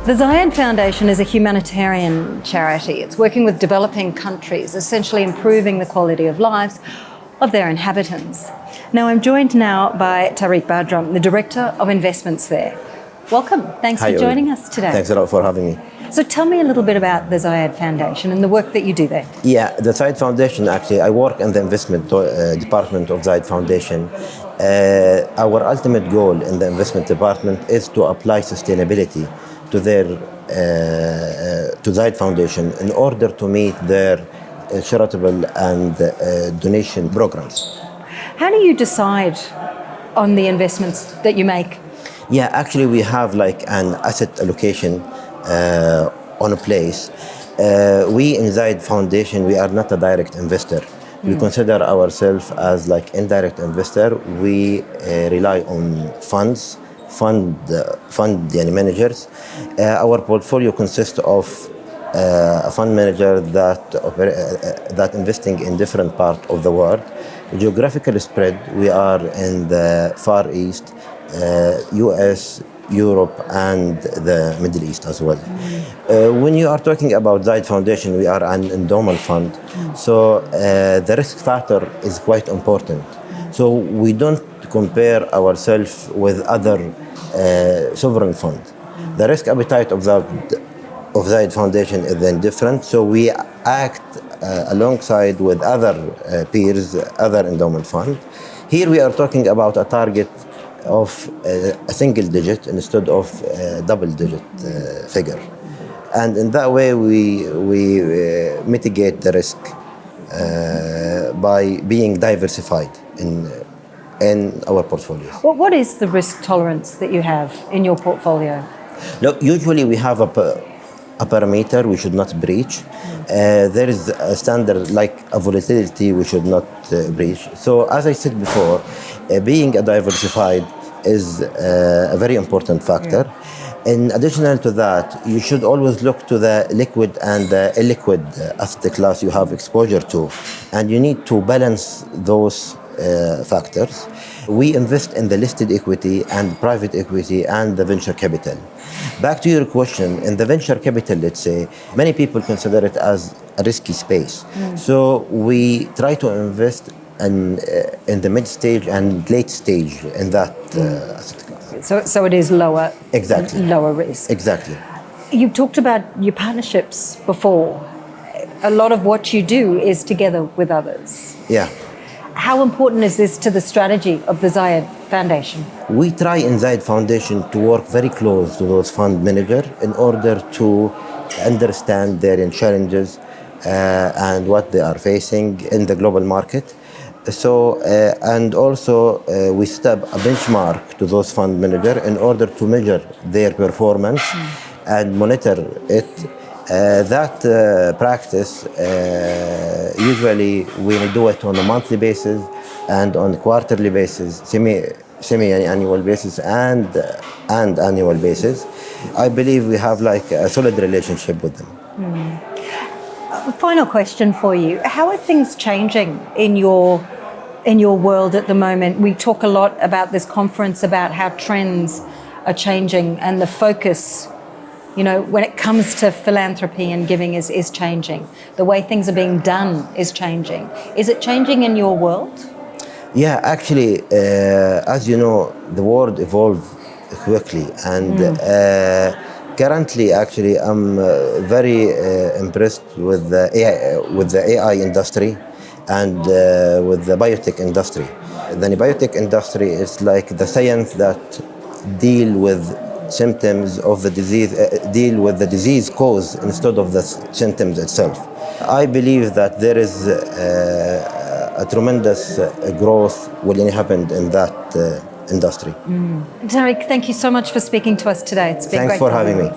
The Zayed Foundation is a humanitarian charity. It's working with developing countries, essentially improving the quality of lives of their inhabitants. Now, I'm joined now by Tariq Badran, the Director of Investments there. Welcome. Thanks for joining us today. Thanks a lot for having me. So tell me a little bit about the Zayed Foundation and the work that you do there. Yeah, the Zayed Foundation, actually, I work in the investment department of Zayed Foundation. Our ultimate goal in the investment department is to apply sustainability to to Zayed Foundation in order to meet their charitable and donation programs. How do you decide on the investments that you make? Yeah, actually, we have like an asset allocation on a place. We in Zayed Foundation, we are not a direct investor. We consider ourselves as like indirect investor. We rely on fund managers. Our portfolio consists of a fund manager that investing in different parts of the world. Geographical spread, we are in the Far East, US, Europe, and the Middle East as well. When you are talking about Zayed Foundation, we are an endowment fund. So the risk factor is quite important. So we don't compare ourselves with other sovereign funds. The risk appetite of Zayed Foundation is then different. So we act alongside with other peers, other endowment funds. Here we are talking about a target of a single digit instead of a double digit figure. And in that way, we mitigate the risk by being diversified in our portfolio. Well, what is the risk tolerance that you have in your portfolio? Look, usually we have a parameter we should not breach. There is a standard like a volatility we should not breach. So as I said before, being a diversified is a very important factor. In addition to that, you should always look to the liquid and the illiquid asset class you have exposure to, and you need to balance those factors. We invest in the listed equity and private equity and the venture capital. Back to your question, in the venture capital, let's say, many people consider it as a risky space. So we try to invest in the mid stage and late stage in that asset class. So it is lower. Exactly. Lower risk. Exactly. You've talked about your partnerships before. A lot of what you do is together with others. Yeah. How important is this to the strategy of the Zayed Foundation? We try in Zayed Foundation to work very close to those fund managers in order to understand their challenges and what they are facing in the global market. So, and also we set a benchmark to those fund managers in order to measure their performance and monitor it. That practice, usually we do it on a monthly basis and on a quarterly basis, semi-annual basis and annual basis. I believe we have like a solid relationship with them. Final question for you. How are things changing in your world at the moment? We talk a lot about this conference about how trends are changing and the focus, you know, when it comes to philanthropy and giving is changing. The way things are being done is changing. Is it changing in your world? Yeah, actually, as you know, the world evolves quickly, and currently, actually, I'm very impressed with the AI industry and with the biotech industry. The biotech industry is like the science that deal with symptoms of the disease, deal with the disease cause instead of the symptoms itself. I believe that there is a tremendous growth will happen in that industry. Tariq, thank you so much for speaking to us today. It's been great. Thanks for having me.